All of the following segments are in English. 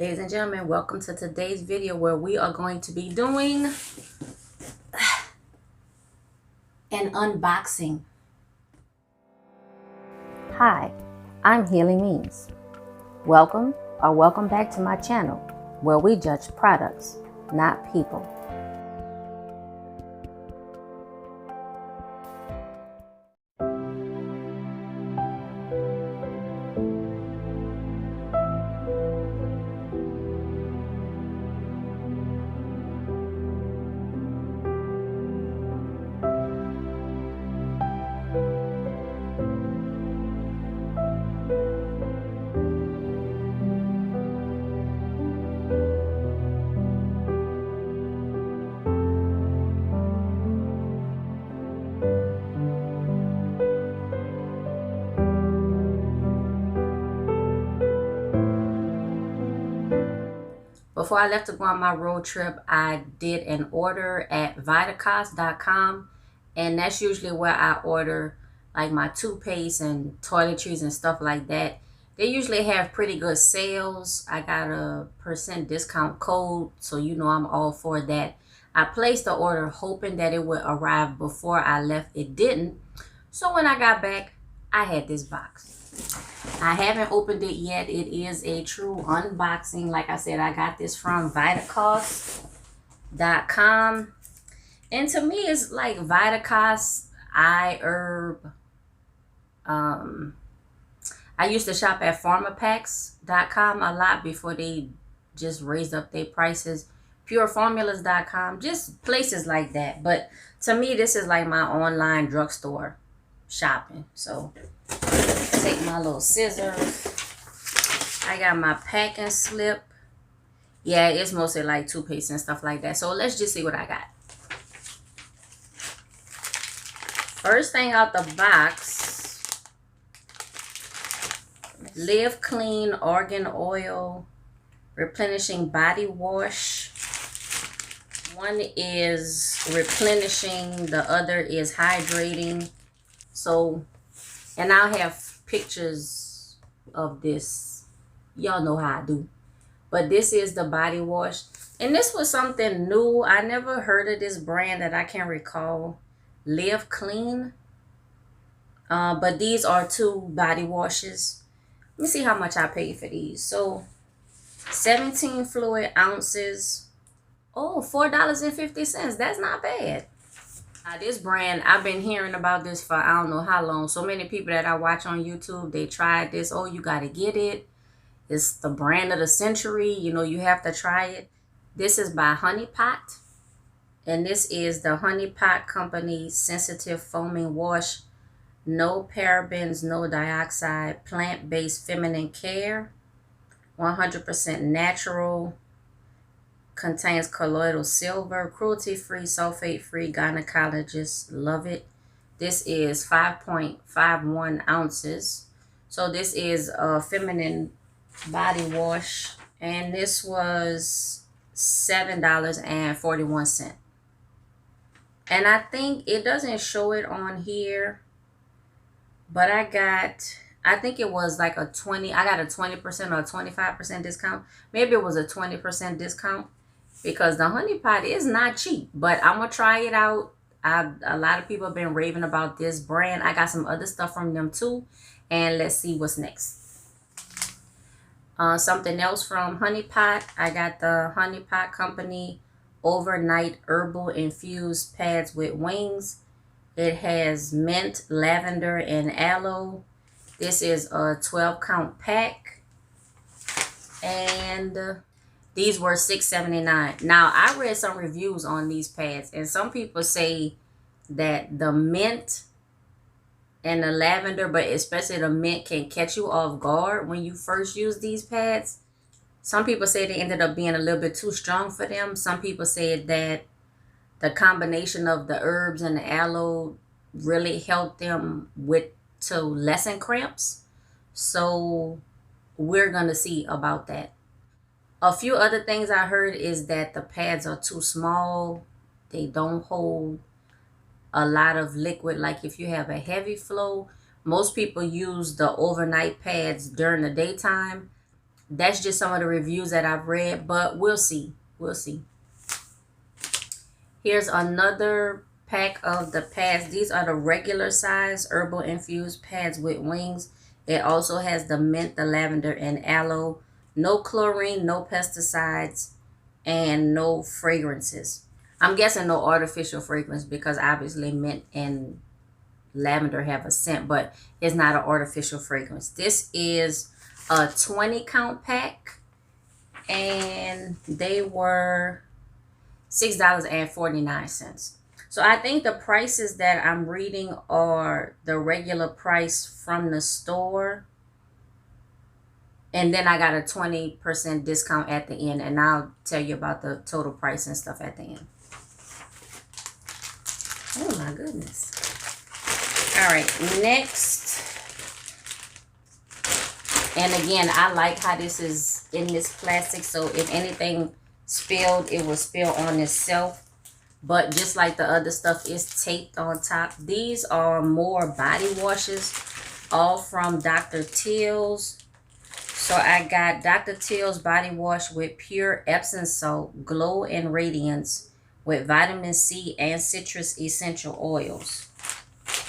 Ladies and gentlemen, welcome to today's video where we are going to be doing an unboxing. Hi, I'm Healy Means. Welcome back to my channel where we judge products, not people. Before I left to go on my road trip, I did an order at Vitacost.com, and that's usually where I order like my toothpaste and toiletries and stuff like that. They usually have pretty good sales. I got a % discount code, so you know I'm all for that. I placed the order hoping that it would arrive before I left. It didn't. So when I got back, I had this box. I haven't opened it yet. It is a true unboxing. Like I said, I got this from Vitacost.com. And to me, it's like Vitacost, iHerb. I used to shop at PharmaPacks.com a lot before they just raised up their prices. PureFormulas.com, just places like that. But to me, this is like my online drugstore shopping. So take my little scissors. I got my packing slip. Yeah, it's mostly like toothpaste and stuff like that. So let's just see what I got. First thing out the box, Live Clean Argan Oil Replenishing Body Wash. One is replenishing, the other is hydrating. So, and I'll have pictures of this. Y'all know how I do. But this is the body wash. And this was something new. I never heard of this brand that I can recall. Live Clean. But these are 2 body washes. Let me see how much I paid for these. So 17 fluid ounces. Oh, $4.50. That's not bad. This brand, I've been hearing about this for I don't know how long. So many people that I watch on YouTube, they tried this. Oh, you got to get it. It's the brand of the century. You know, you have to try it. This is by Honeypot. And this is the Honeypot Company Sensitive Foaming Wash. No parabens, no dioxide, plant-based feminine care. 100% natural. Contains colloidal silver, cruelty-free, sulfate-free. Gynecologists love it. This is 5.51 ounces. So this is a feminine body wash. And this was $7.41. And I think it doesn't show it on here. But I think it was like I got a 20% or a 25% discount. Maybe it was a 20% discount. Because the Honeypot is not cheap, but I'm going to try it out. A lot of people have been raving about this brand. I got some other stuff from them too. And let's see what's next. Something else from Honeypot. I got the Honeypot Company Overnight Herbal Infused Pads with Wings. It has mint, lavender, and aloe. This is a 12-count pack. And these were $6.79. Now, I read some reviews on these pads, and some people say that the mint and the lavender, but especially the mint, can catch you off guard when you first use these pads. Some people say they ended up being a little bit too strong for them. Some people said that the combination of the herbs and the aloe really helped them to lessen cramps. So we're going to see about that. A few other things I heard is that the pads are too small. They don't hold a lot of liquid. Like if you have a heavy flow, most people use the overnight pads during the daytime. That's just some of the reviews that I've read, but we'll see. We'll see. Here's another pack of the pads. These are the regular size herbal infused pads with wings. It also has the mint, the lavender, and aloe. No chlorine, no pesticides, and no fragrances. I'm guessing no artificial fragrance because obviously mint and lavender have a scent, but it's not an artificial fragrance. This is a 20 count pack, and they were $6.49. So I think the prices that I'm reading are the regular price from the store. And then I got a 20% discount at the end. And I'll tell you about the total price and stuff at the end. Oh my goodness. All right, next. And again, I like how this is in this plastic. So if anything spilled, it will spill on itself. But just like the other stuff is taped on top. These are more body washes, all from Dr. Teals. So I got Dr. Teals body wash with pure Epsom salt, glow and radiance with vitamin C and citrus essential oils.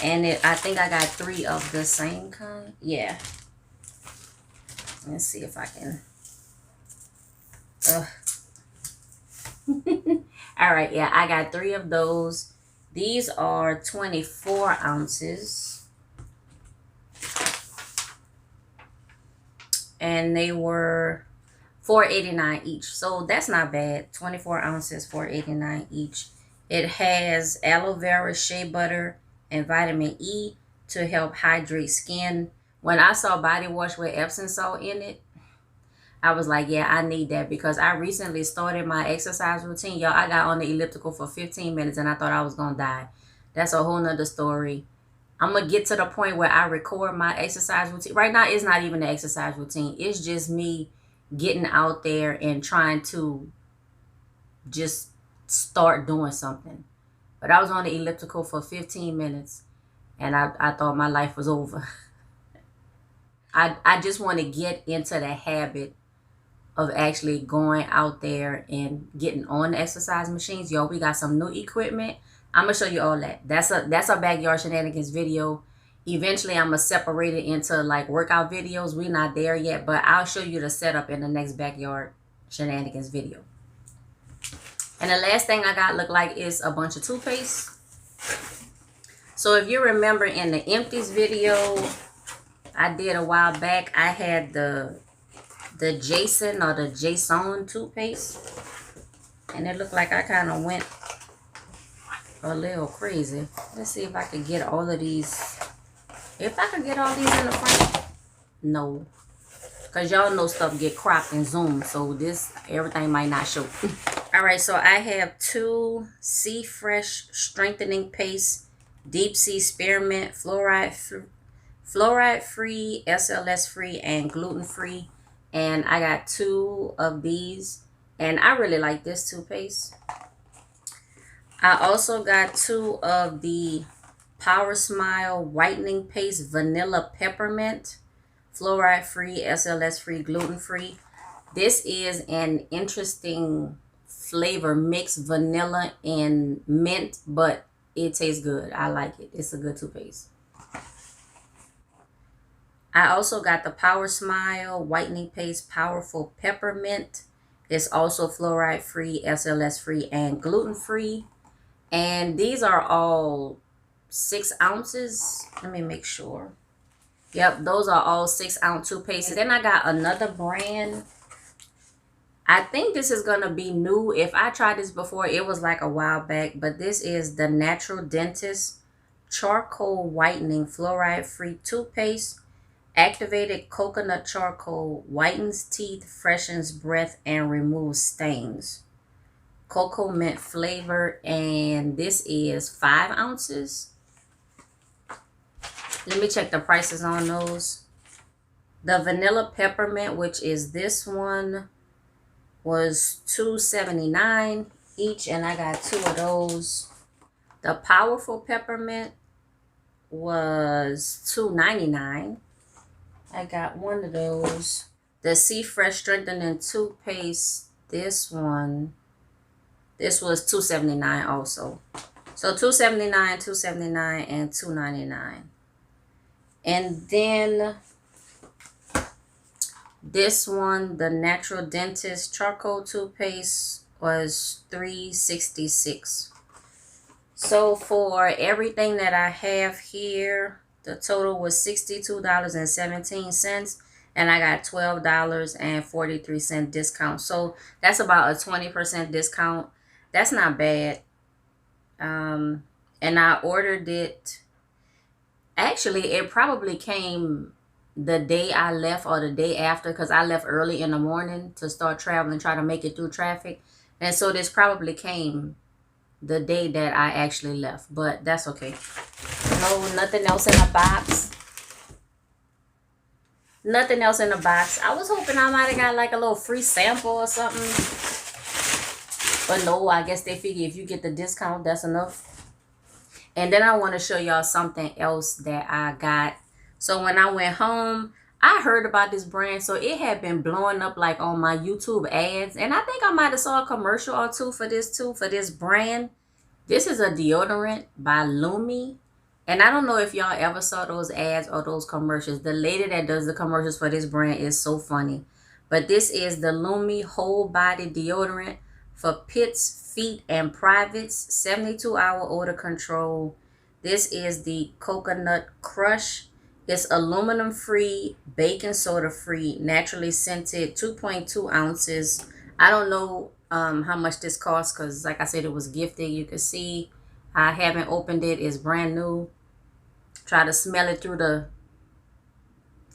And I think I got 3 of the same kind. Yeah. Let's see if I can. All right, yeah, I got 3 of those. These are 24 ounces. And they were $4.89 each. So that's not bad. 24 ounces, $4.89 each. It has aloe vera, shea butter, and vitamin E to help hydrate skin. When I saw body wash with Epsom salt in it, I was like, yeah, I need that because I recently started my exercise routine. Y'all, I got on the elliptical for 15 minutes and I thought I was going to die. That's a whole nother story. I'm going to get to the point where I record my exercise routine. Right now, it's not even an exercise routine. It's just me getting out there and trying to just start doing something. But I was on the elliptical for 15 minutes and I thought my life was over. I just want to get into the habit of actually going out there and getting on the exercise machines. Yo, we got some new equipment. I'm gonna show you all that. That's a backyard shenanigans video. Eventually I'm gonna separate it into like workout videos. We're not there yet, but I'll show you the setup in the next backyard shenanigans video. And the last thing I got look like is a bunch of toothpaste. So if you remember in the empties video I did a while back, I had the Jason or the Jason toothpaste, and it looked like I kind of went a little crazy. Let's see if I could get all of these. If I could get all these in the front. No, because y'all know stuff get cropped and zoomed, so everything might not show. All right, so I have 2 Sea Fresh strengthening paste, deep sea spearmint, fluoride free, SLS free, and gluten free. And I got 2 of these. And I really like this toothpaste. I also got 2 of the Power Smile whitening paste, vanilla peppermint, fluoride free, SLS free, gluten free. This is an interesting flavor mix, vanilla and mint, but it tastes good. I like it. It's a good toothpaste. I also got the Power Smile whitening paste, powerful peppermint. It's also fluoride free, SLS free, and gluten free. And these are all 6 ounces. Let me make sure. Yep, those are all 6 ounce toothpaste. Then I got another brand. I think this is gonna be new. If I tried this before, it was like a while back. But this is the Natural Dentist Charcoal Whitening Fluoride Free Toothpaste. Activated coconut charcoal whitens teeth, freshens breath, and removes stains. Cocoa mint flavor, and this is 5 ounces. Let me check the prices on those. The vanilla peppermint, which is this one, was $2.79 each, and I got 2 of those. The powerful peppermint was $2.99. I got 1 of those. The Sea Fresh Strengthening Toothpaste, this was $2.79 also. So $2.79, $2.79, and $2.99. And then this one, the Natural Dentist Charcoal Toothpaste, was $3.66. So for everything that I have here, the total was $62.17, and I got $12.43 discount. So that's about a 20% discount. That's not bad. And I ordered it. Actually, it probably came the day I left or the day after, because I left early in the morning to start traveling, try to make it through traffic. And so this probably came the day that I actually left, but that's okay. No, nothing else in the box. Nothing else in the box. I was hoping I might have got like a little free sample or something. But no, I guess they figure if you get the discount, that's enough. And then I want to show y'all something else that I got. So when I went home, I heard about this brand. So it had been blowing up like on my YouTube ads. And I think I might have saw a commercial or two for this too, for this brand. This is a deodorant by Lumi. And I don't know if y'all ever saw those ads or those commercials. The lady that does the commercials for this brand is so funny. But this is the Lumi Whole Body Deodorant for pits, feet, and privates. 72-hour odor control. This is the Coconut Crush. It's aluminum free, baking soda free, naturally scented, 2.2 ounces. I don't know how much this costs, because like I said, it was gifted. You can see I haven't opened it. It's brand new. Try to smell it through the...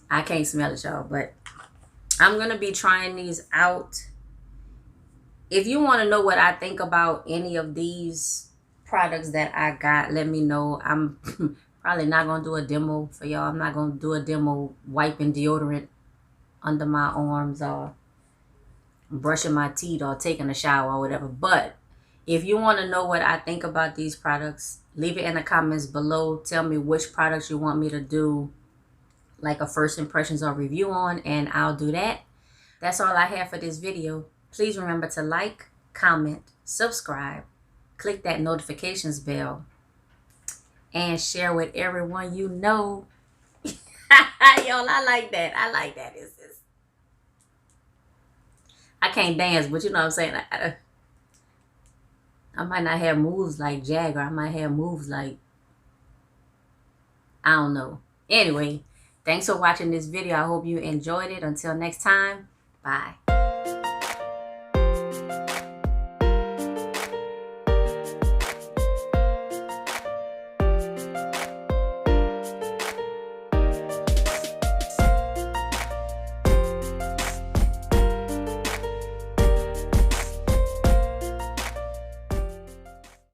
I can't smell it, y'all, but I'm going to be trying these out. If you want to know what I think about any of these products that I got, let me know. I'm probably not going to do a demo for y'all. I'm not going to do a demo wiping deodorant under my arms or brushing my teeth or taking a shower or whatever. But if you want to know what I think about these products, leave it in the comments below. Tell me which products you want me to do like a first impressions or review on, and I'll do that. That's all I have for this video. Please remember to like, comment, subscribe, click that notifications bell, and share with everyone you know. Y'all, I like that. I like that. I can't dance, but you know what I'm saying? I might not have moves like Jagger. I might have moves like... I don't know. Anyway, thanks for watching this video. I hope you enjoyed it. Until next time, bye.